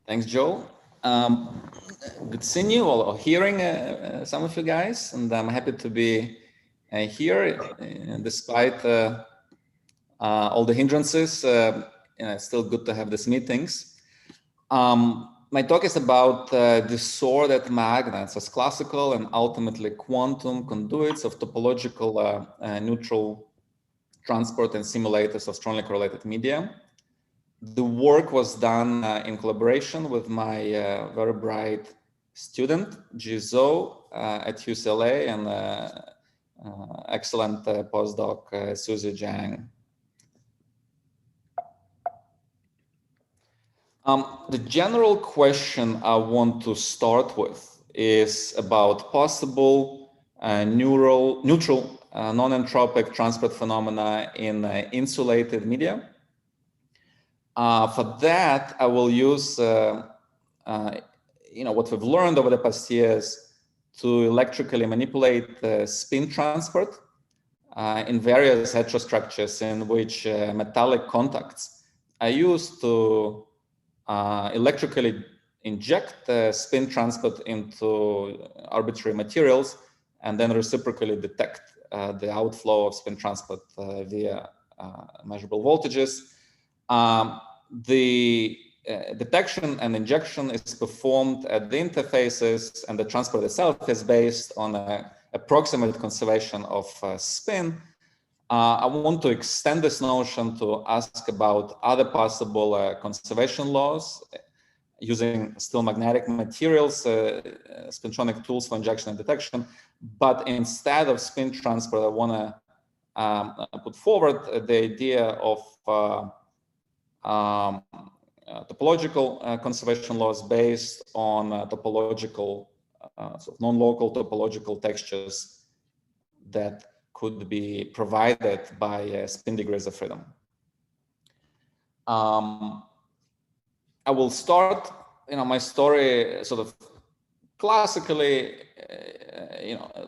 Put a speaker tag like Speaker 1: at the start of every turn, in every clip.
Speaker 1: Thanks, Joe. Good seeing you or hearing some of you guys, and I'm happy to be here despite all the hindrances. It's still good to have these meetings. My talk is about disordered magnets as classical and ultimately quantum conduits of topological neutral transport and simulators of strongly correlated media. The work was done in collaboration with my very bright student, Jizo, at UCLA, and excellent postdoc, Susie Zhang. The general question I want to start with is about possible neutral non-entropic transport phenomena in insulated media. For that, I will use what we've learned over the past years to electrically manipulate spin transport in various heterostructures in which metallic contacts are used to electrically inject spin transport into arbitrary materials and then reciprocally detect the outflow of spin transport via measurable voltages. The detection and injection is performed at the interfaces, and the transport itself is based on an approximate conservation of spin. I want to extend this notion to ask about other possible conservation laws using still magnetic materials, spintronic tools for injection and detection. But instead of spin transport, I want to put forward the idea of topological conservation laws based on topological, sort of non-local topological textures that could be provided by spin degrees of freedom. I will start, my story sort of classically,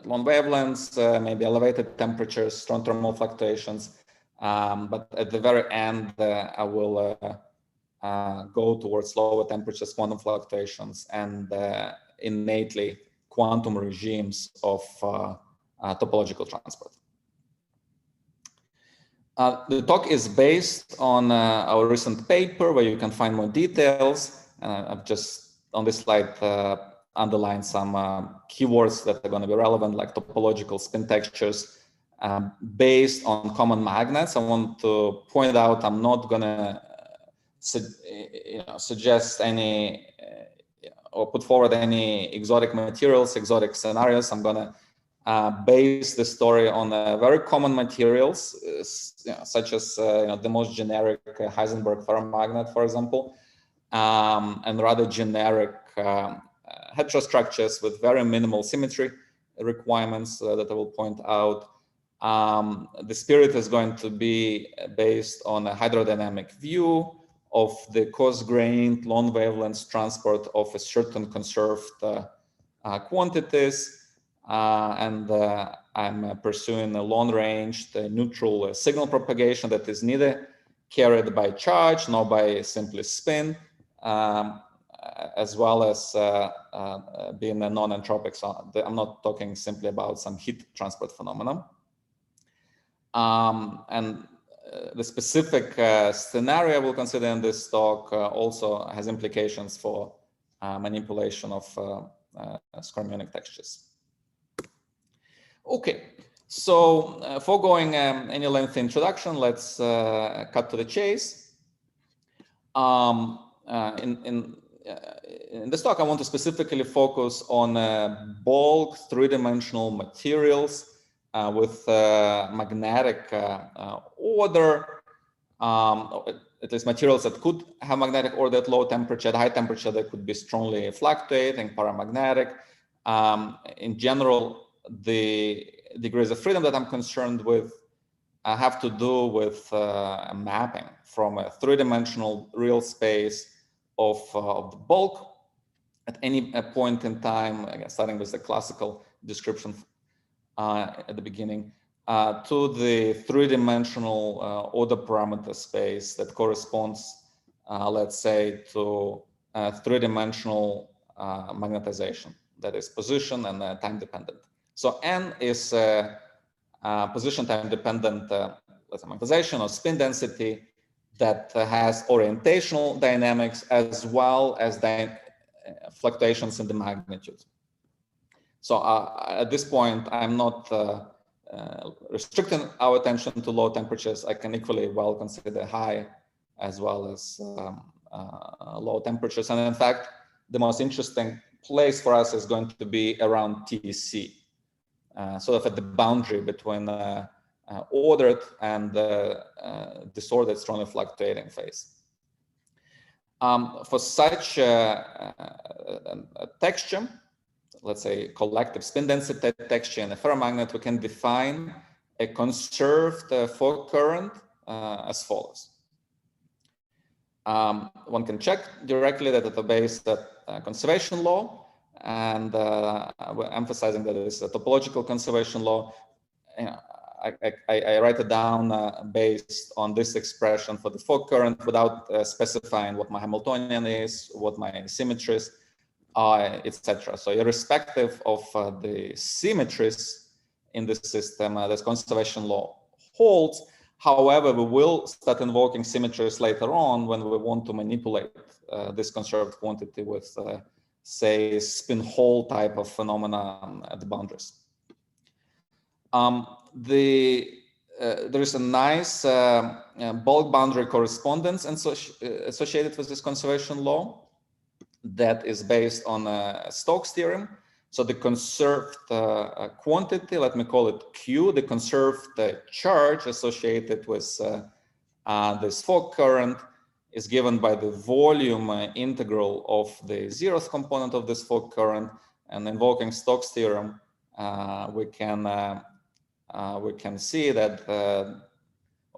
Speaker 1: long wavelengths, maybe elevated temperatures, strong thermal fluctuations. But at the very end, I will go towards lower temperatures, quantum fluctuations, and innately quantum regimes of topological transport. The talk is based on our recent paper where you can find more details. I've just on this slide underlined some keywords that are going to be relevant, like topological spin textures based on common magnets. I want to point out I'm not going to suggest any or put forward any exotic materials, exotic scenarios. I'm going to base the story on very common materials, such as the most generic Heisenberg ferromagnet, for example, and rather generic heterostructures with very minimal symmetry requirements that I will point out. The spirit is going to be based on a hydrodynamic view of the coarse-grained long wavelengths transport of a certain conserved quantities. And I'm pursuing a long-range neutral signal propagation that is neither carried by charge nor by simply spin, as well as being a non-entropic. So I'm not talking simply about some heat transport phenomenon. And the specific scenario we'll consider in this talk also has implications for manipulation of square-Munich textures. Okay, so foregoing any lengthy introduction, let's cut to the chase. In this talk, I want to specifically focus on bulk three-dimensional materials with magnetic order, at least materials that could have magnetic order at low temperature. At high temperature, they could be strongly fluctuating, paramagnetic. In general, the degrees of freedom that I'm concerned with have to do with a mapping from a three-dimensional real space of the bulk at any point in time, again, starting with the classical description at the beginning, to the three-dimensional order parameter space that corresponds, let's say, to three-dimensional magnetization that is position and time dependent. So N is position time dependent magnetization or spin density that has orientational dynamics as well as fluctuations in the magnitude. So at this point, I'm not restricting our attention to low temperatures. I can equally well consider high as well as low temperatures. And in fact, the most interesting place for us is going to be around TC, sort of at the boundary between ordered and disordered, strongly fluctuating phase. For such a texture, let's say collective spin density texture in a ferromagnet, we can define a conserved fork current as follows. One can check directly that at the base that conservation law, and we're emphasizing that it's a topological conservation law. I write it down based on this expression for the fork current without specifying what my Hamiltonian is, what my symmetries are, etc. So irrespective of the symmetries in this system, this conservation law holds. However, we will start invoking symmetries later on when we want to manipulate this conserved quantity with, say, spin Hall type of phenomena at the boundaries. There is a nice bulk boundary correspondence associated with this conservation law that is based on Stokes' theorem. So the conserved quantity, let me call it Q, the conserved charge associated with this fork current is given by the volume integral of the zeroth component of this fork current. And invoking Stokes' theorem, we can see that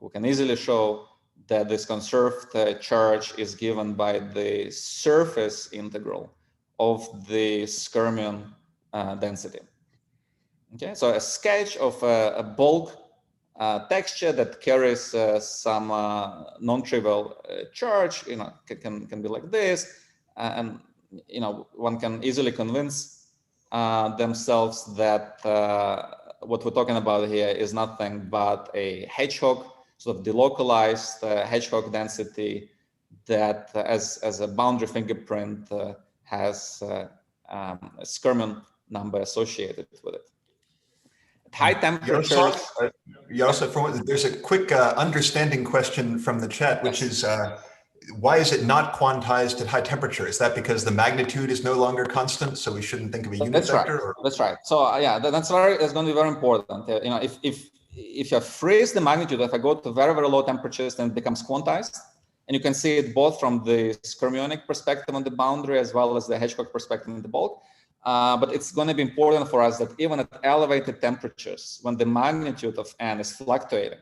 Speaker 1: we can easily show that this conserved charge is given by the surface integral of the Skyrmion density. Okay, so a sketch of a bulk texture that carries some non-trivial charge, can be like this, and one can easily convince themselves that what we're talking about here is nothing but a hedgehog, sort of delocalized hedgehog density that, as a boundary fingerprint, has a Skyrmion number associated with it. At high temperatures.
Speaker 2: Yaroslav, there's a quick understanding question from the chat, which is why is it not quantized at high temperature? Is that because the magnitude is no longer constant, so we shouldn't think of a unit vector? Or?
Speaker 1: That's right. So yeah, that's going to be very important. If you freeze the magnitude, if I go to very, very low temperatures, then it becomes quantized. And you can see it both from the Skyrmionic perspective on the boundary as well as the hedgehog perspective in the bulk. But it's going to be important for us that even at elevated temperatures, when the magnitude of N is fluctuating,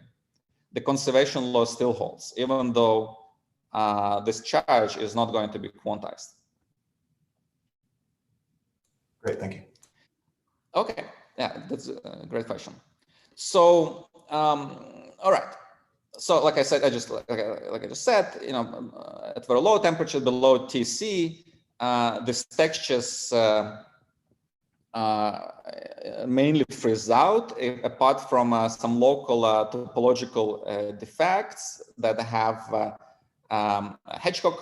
Speaker 1: the conservation law still holds, even though this charge is not going to be quantized.
Speaker 2: Great, thank you.
Speaker 1: Okay, yeah, that's a great question. So, all right. So, like I said, like I just said, at very low temperature below TC, these textures mainly freeze out, apart from some local topological defects that have hedgehog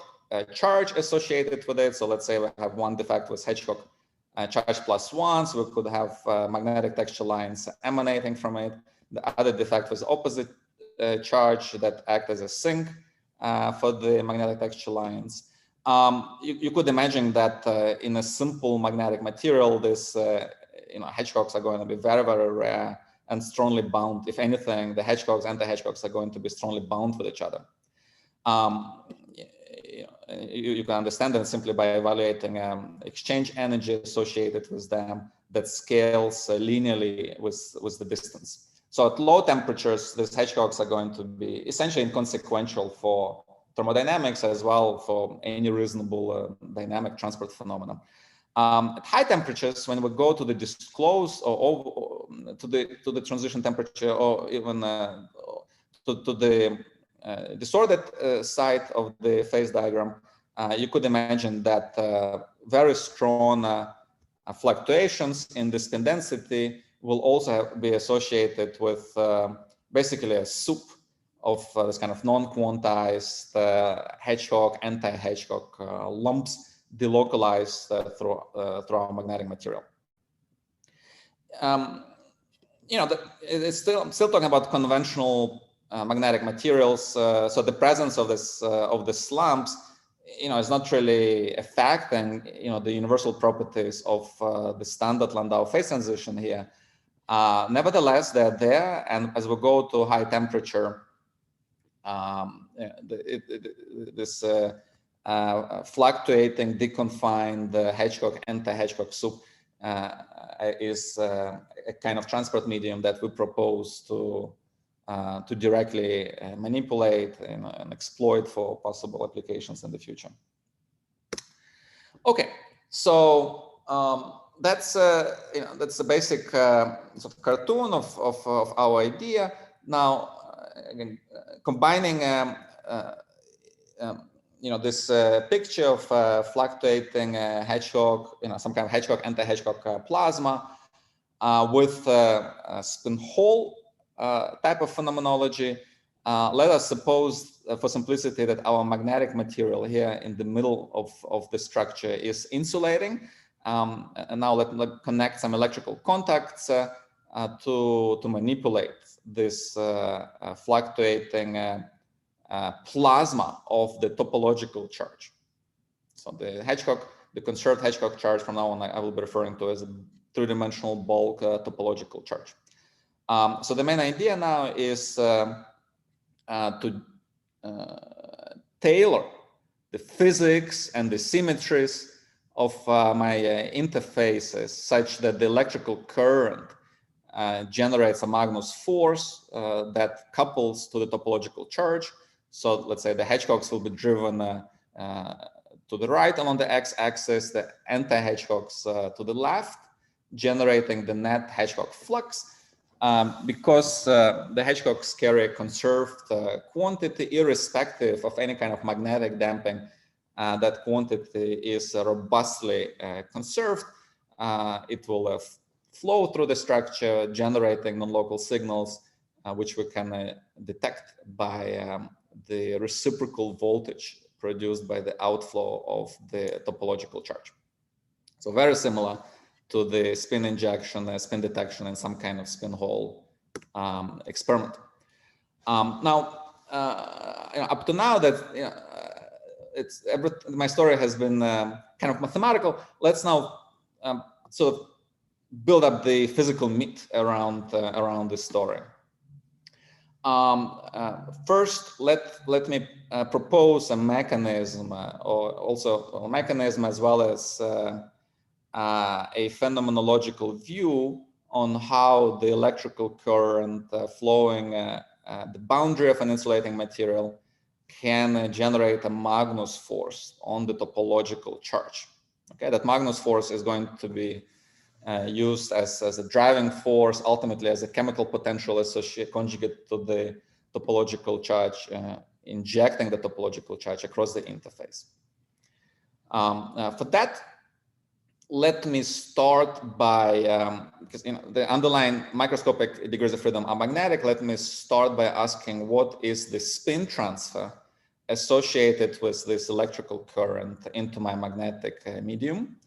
Speaker 1: charge associated with it. So let's say we have one defect with hedgehog charge +1, so we could have magnetic texture lines emanating from it. The other defect was opposite charge that act as a sink for the magnetic texture lines. You could imagine that in a simple magnetic material, this hedgehogs are going to be very, very rare and strongly bound. If anything, the hedgehogs and the hedgehogs are going to be strongly bound with each other. You can understand that simply by evaluating exchange energy associated with them that scales linearly with the distance. So at low temperatures, these hedgehogs are going to be essentially inconsequential for thermodynamics as well for any reasonable dynamic transport phenomenon. At high temperatures, when we go to the disclosed or to the transition temperature, or even to the disordered side of the phase diagram, you could imagine that very strong fluctuations in the spin density will also be associated with basically a soup of this kind of non-quantized hedgehog, anti-hedgehog lumps delocalized through our magnetic material. It's still talking about conventional magnetic materials. So the presence of the slumps, is not really a fact, and the universal properties of the standard Landau phase transition here. Nevertheless, they're there, and as we go to high temperature, this fluctuating deconfined hedgehog anti-hedgehog soup is a kind of transport medium that we propose to directly manipulate and exploit for possible applications in the future. Okay, so that's the basic sort of cartoon of our idea. Now, again, combining this picture of fluctuating hedgehog, some kind of hedgehog anti-hedgehog plasma with a spin hole type of phenomenology. Let us suppose, for simplicity, that our magnetic material here in the middle of the structure is insulating. And now let's connect some electrical contacts to manipulate this fluctuating plasma of the topological charge. So the hedgehog, the conserved hedgehog charge, from now on I will be referring to as a three-dimensional bulk topological charge. So the main idea now is to tailor the physics and the symmetries of my interfaces such that the electrical current generates a Magnus force that couples to the topological charge. So let's say the hedgehogs will be driven to the right along the x-axis, the anti-hedgehogs to the left, generating the net hedgehog flux. Because the hedgehogs carry a conserved quantity, irrespective of any kind of magnetic damping, that quantity is robustly conserved. It will flow through the structure, generating non-local signals, which we can detect by the reciprocal voltage produced by the outflow of the topological charge. So very similar to the spin injection, spin detection, and some kind of spin hole experiment. Now, up to now, that my story has been kind of mathematical. Let's now sort of build up the physical meat around this story. First, let me propose a mechanism, or also a mechanism as well as a phenomenological view on how the electrical current flowing the boundary of an insulating material can generate a Magnus force on the topological charge. Okay, that Magnus force is going to be used as a driving force, ultimately as a chemical potential associated conjugate to the topological charge, injecting the topological charge across the interface. For that, let me start by, because the underlying microscopic degrees of freedom are magnetic, let me start by asking what is the spin transfer associated with this electrical current into my magnetic medium.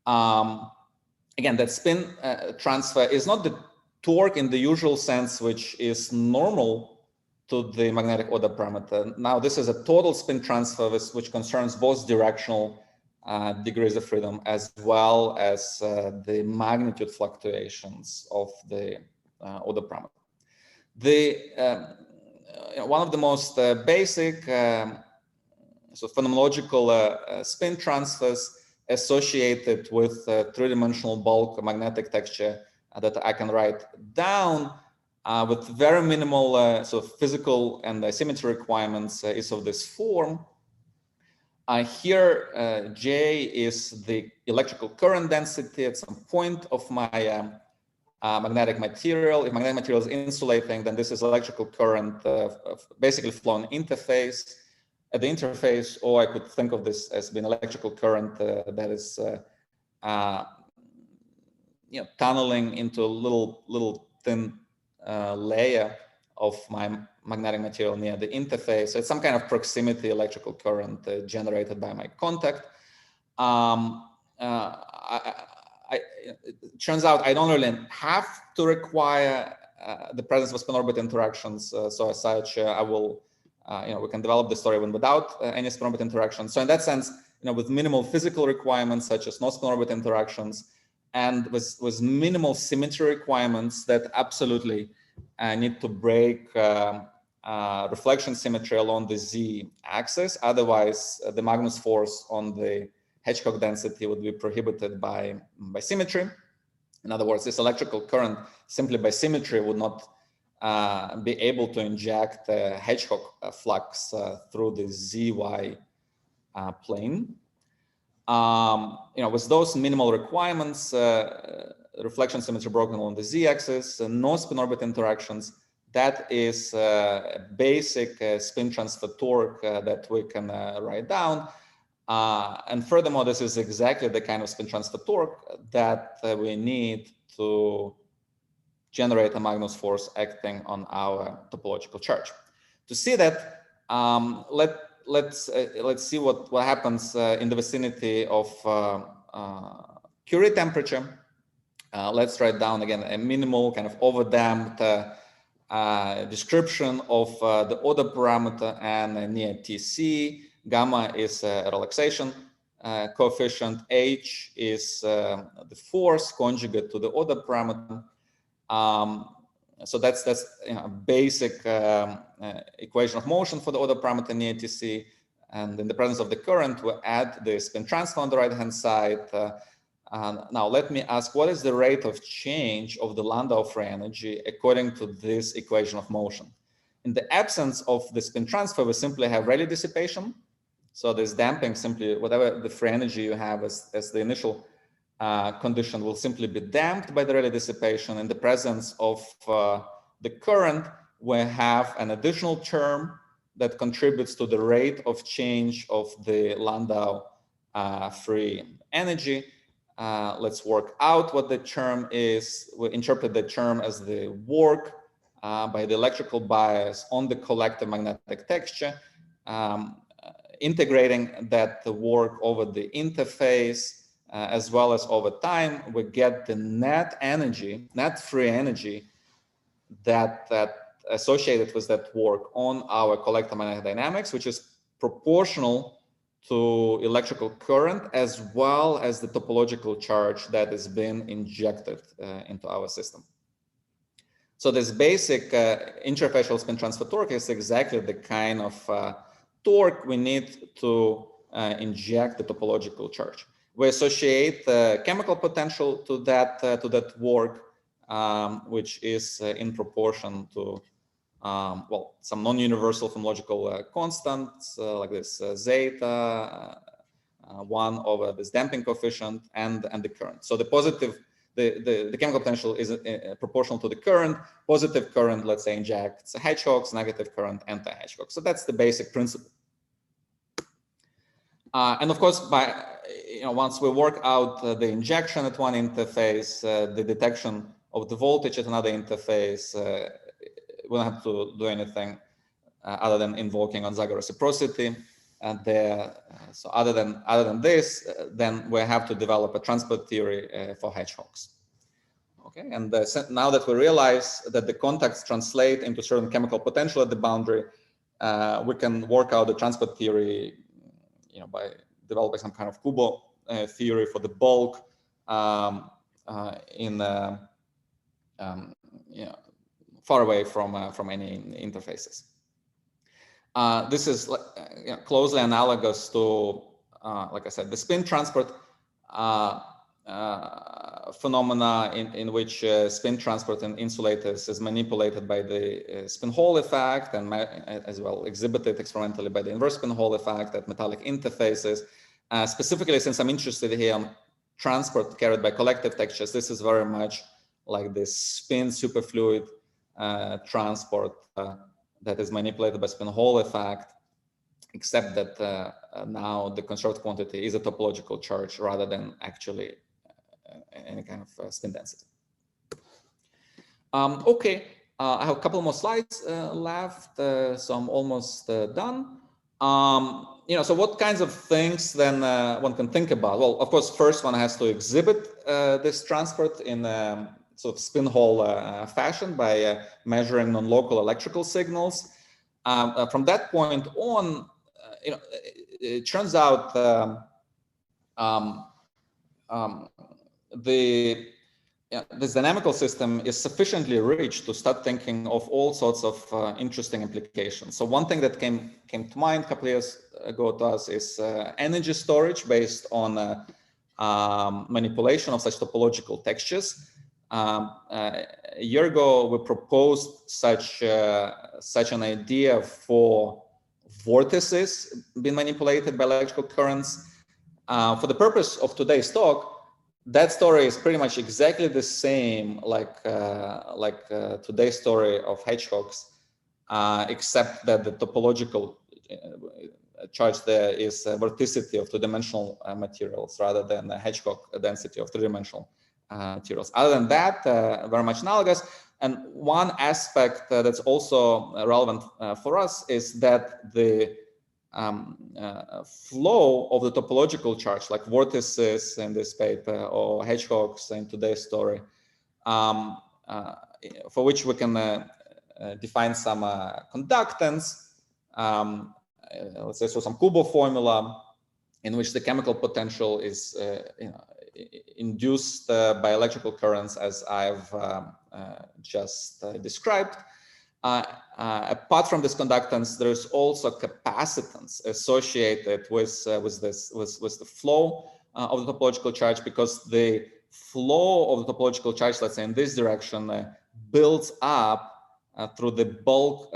Speaker 1: Again, that spin transfer is not the torque in the usual sense, which is normal to the magnetic order parameter. Now, this is a total spin transfer which concerns both directional degrees of freedom as well as the magnitude fluctuations of the order parameter. One of the most basic so phenomenological spin transfers associated with three-dimensional bulk magnetic texture that I can write down with very minimal sort of physical and symmetry requirements is of this form. Here, J is the electrical current density at some point of my magnetic material. If magnetic material is insulating, then this is electrical current basically flowing interface. at the interface, or I could think of this as being electrical current that is tunneling into a little thin layer of my magnetic material near the interface. So it's some kind of proximity electrical current generated by my contact. It turns out I don't really have to require the presence of spin-orbit interactions. So as such, I will, we can develop the story even without any spin-orbit interactions. So in that sense, with minimal physical requirements such as no spin-orbit interactions, and with minimal symmetry requirements that absolutely need to break reflection symmetry along the z-axis. Otherwise, the Magnus force on the Hedgehog density would be prohibited by symmetry. In other words, this electrical current simply by symmetry would not be able to inject Hedgehog flux through the zy plane. With those minimal requirements, reflection symmetry broken along the z-axis, no spin-orbit interactions, that is a basic spin transfer torque that we can write down. And furthermore, this is exactly the kind of spin transfer torque that we need to generate a Magnus force acting on our topological charge. To see that, let's see what happens in the vicinity of Curie temperature. Let's write down again a minimal kind of overdamped description of the order parameter and near TC. Gamma is a relaxation coefficient. H is the force conjugate to the order parameter. So that's a basic equation of motion for the order parameter near TC. And in the presence of the current, we add the spin transfer on the right-hand side. Now let me ask, what is the rate of change of the Landau free energy according to this equation of motion? In the absence of the spin transfer, we simply have Rayleigh dissipation. So this damping, simply whatever the free energy you have as the initial condition will simply be damped by the Rayleigh dissipation. In the presence of the current, we have an additional term that contributes to the rate of change of the Landau free energy. Let's work out what the term is. We interpret the term as the work by the electrical bias on the collective magnetic texture, integrating that the work over the interface as well as over time, we get the net energy, net free energy that associated with that work on our collective magnetic dynamics, which is proportional to electrical current as well as the topological charge that has been injected into our system. So this basic interfacial spin transfer torque is exactly the kind of torque we need to inject the topological charge. We associate the chemical potential to that work, which is in proportion to some non-universal phenomenological constants like this zeta 1 over this damping coefficient and the current. So the positive, the chemical potential is proportional to the current. Positive current, let's say, injects hedgehogs. Negative current, anti-hedgehog. So that's the basic principle. And of course, by once we work out the injection at one interface, the detection of the voltage at another interface, we don't have to do anything other than invoking Gonzaga reciprocity. And so other than this, then we have to develop a transport theory for hedgehogs. Okay, and now that we realize that the contacts translate into certain chemical potential at the boundary, we can work out the transport theory, by developing some kind of Kubo theory for the bulk far away from any interfaces. This is closely analogous to, like I said, the spin transport phenomena in which spin transport in insulators is manipulated by the spin Hall effect and as well exhibited experimentally by the inverse spin Hall effect at metallic interfaces. Specifically, since I'm interested here on transport carried by collective textures, this is very much like this spin superfluid transport that is manipulated by spin Hall effect except that now the conserved quantity is a topological charge rather than actually any kind of spin density. Okay, I have a couple more slides left, so I'm almost done. So what kinds of things then one can think about? Well, of course, first one has to exhibit this transport in sort of spin hole fashion by measuring non-local electrical signals. From that point on, it turns out this dynamical system is sufficiently rich to start thinking of all sorts of interesting implications. So one thing that came to mind a couple of years ago to us is energy storage based on manipulation of such topological textures. A year ago, we proposed such an idea for vortices being manipulated by electrical currents. For the purpose of today's talk, that story is pretty much exactly the same like today's story of hedgehogs, except that the topological charge there is vorticity of two-dimensional materials rather than a hedgehog density of three-dimensional materials. Other than that, very much analogous. And one aspect that's also relevant for us is that the flow of the topological charge, like vortices in this paper or hedgehogs in today's story, for which we can define some conductance, let's say, so some Kubo formula in which the chemical potential is induced by electrical currents, as I've just described. Apart from this conductance, there's also capacitance associated with the flow of the topological charge, because the flow of the topological charge, let's say in this direction, builds up through the bulk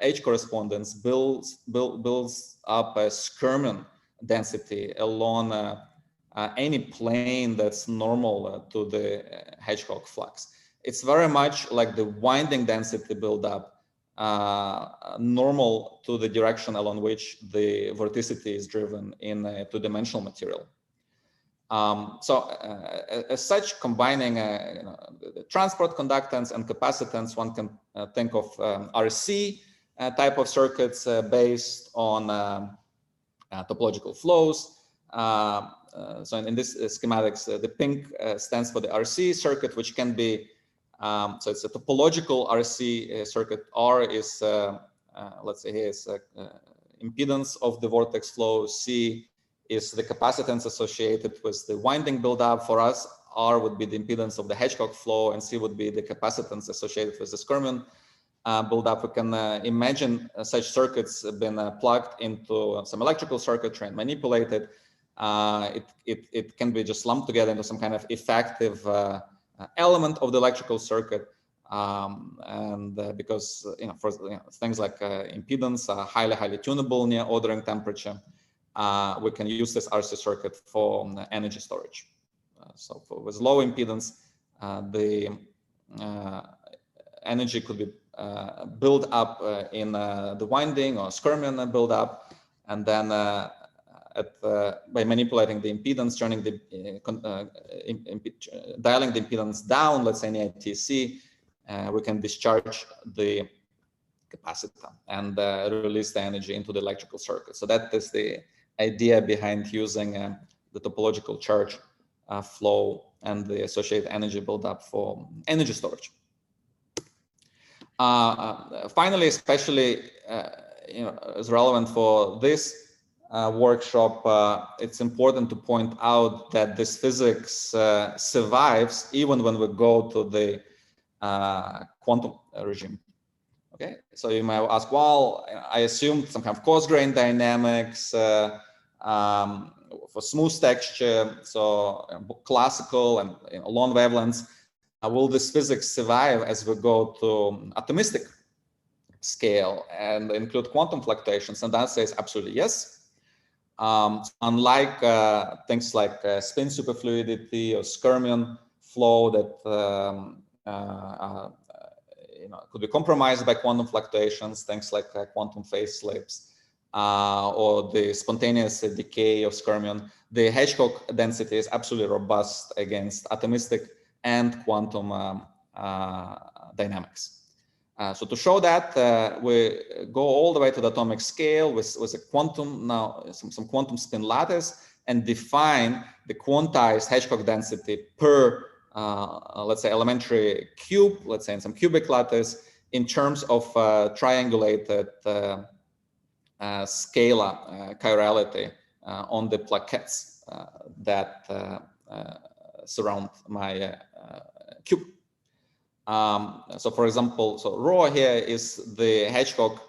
Speaker 1: H correspondence, builds up a Skyrmion density along any plane that's normal to the hedgehog flux. It's very much like the winding density buildup, normal to the direction along which the vorticity is driven in a two-dimensional material. As such, combining the transport conductance and capacitance, one can think of RC type of circuits based on topological flows. So in this schematics, the pink stands for the RC circuit, which can be so it's a topological RC circuit. R is, let's say here is impedance of the vortex flow. C is the capacitance associated with the winding buildup. For us, R would be the impedance of the hedgehog flow, and C would be the capacitance associated with the Skyrmion buildup. We can imagine such circuits being plugged into some electrical circuitry and manipulated. It can be just lumped together into some kind of effective element of the electrical circuit, and because for things like impedance are highly tunable near ordering temperature, we can use this RC circuit for energy storage. With low impedance, the energy could be built up in the winding or Skyrmion build up, and then by manipulating the impedance, turning the dialing the impedance down, let's say near TC, we can discharge the capacitor and release the energy into the electrical circuit. So that is the idea behind using the topological charge flow and the associated energy buildup for energy storage. Finally, especially is relevant for this workshop, it's important to point out that this physics survives even when we go to the quantum regime. Okay, so you might ask, well, I assumed some kind of coarse grain dynamics for smooth texture, so classical and long wavelengths. Will this physics survive as we go to atomistic scale and include quantum fluctuations? And the answer is absolutely yes. Unlike things like spin superfluidity or Skyrmion flow that could be compromised by quantum fluctuations, things like quantum phase slips, or the spontaneous decay of skyrmion, the Hedgehog density is absolutely robust against atomistic and quantum dynamics. So to show that, we go all the way to the atomic scale with a quantum, now some quantum spin lattice, and define the quantized Hedgehog density per, let's say, elementary cube, let's say in some cubic lattice, in terms of triangulated scalar chirality on the plaquettes that surround my cube. So for example, so rho here is the Hedgehog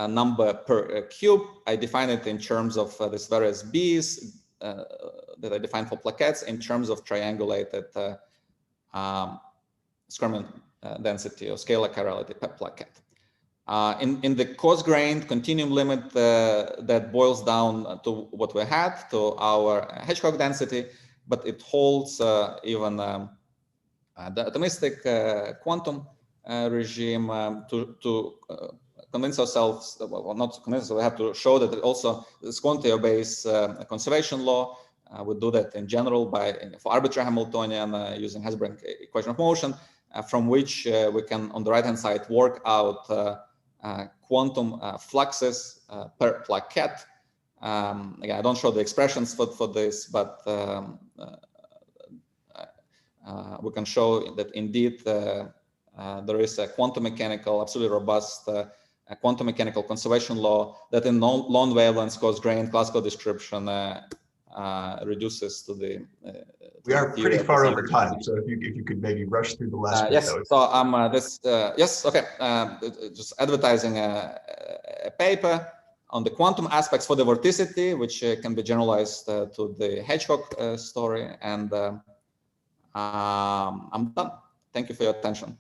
Speaker 1: number per cube. I define it in terms of these various B's that I define for plaquettes in terms of triangulated skyrmion density or scalar chirality per plaquette. In the coarse-grained continuum limit, that boils down to what we had, to our Hedgehog density, but it holds even the atomistic quantum regime to convince ourselves, well, not to convince, we have to show that it also this quantity-based conservation law. We do that in general for arbitrary Hamiltonian using Hessenberg equation of motion, from which we can, on the right-hand side, work out quantum fluxes per plaquette. Again, I don't show the expressions for this, but we can show that indeed there is a quantum mechanical, absolutely robust quantum mechanical conservation law that in long wavelengths coarse-grained classical description reduces to the.
Speaker 2: We are pretty far over time, so if you could maybe rush through the last bit.
Speaker 1: Yes, so yes, okay. Just advertising a paper on the quantum aspects for the vorticity, which can be generalized to the Hedgehog story, and I'm done. Thank you for your attention.